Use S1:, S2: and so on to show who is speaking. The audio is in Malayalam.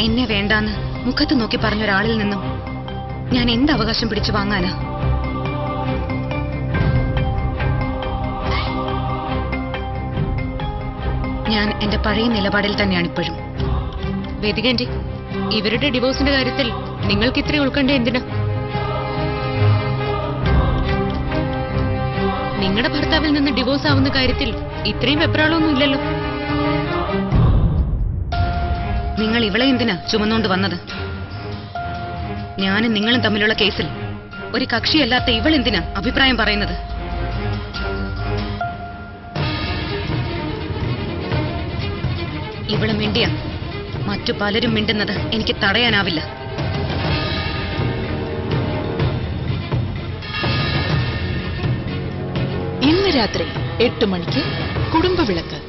S1: എന്നെ വേണ്ടാന്ന് മുഖത്ത് നോക്കി പറഞ്ഞൊരാളിൽ നിന്നും ഞാൻ എന്ത് അവകാശം പിടിച്ചു വാങ്ങാനാ? ഞാൻ എന്റെ പഴയ നിലപാടിൽ തന്നെയാണ് ഇപ്പോഴും.
S2: വേദികേന്റി, ഇവരുടെ ഡിവോഴ്സിന്റെ കാര്യത്തിൽ നിങ്ങൾക്ക് ഇത്രയും ഉൾക്കണ്ട എന്തിനാ? നിങ്ങളുടെ ഭർത്താവിൽ നിന്ന് ഡിവോഴ്സ് ആവുന്ന കാര്യത്തിൽ ഇത്രയും വെപ്രാളൊന്നും ഇല്ലല്ലോ.
S1: നിങ്ങൾ ഇവളെ എന്തിനാ ചുമന്നുകൊണ്ട് വന്നത്? ഞാനും നിങ്ങളും തമ്മിലുള്ള കേസിൽ ഒരു കക്ഷിയല്ലാത്ത ഇവളെന്തിനാ അഭിപ്രായം പറയുന്നത്? ഇവള് മിണ്ടിയ മറ്റു പലരും മിണ്ടുന്നത് എനിക്ക് തടയാനാവില്ല.
S3: ഇന്ന് രാത്രി 8 മണിക്ക് കുടുംബവിളക്ക്.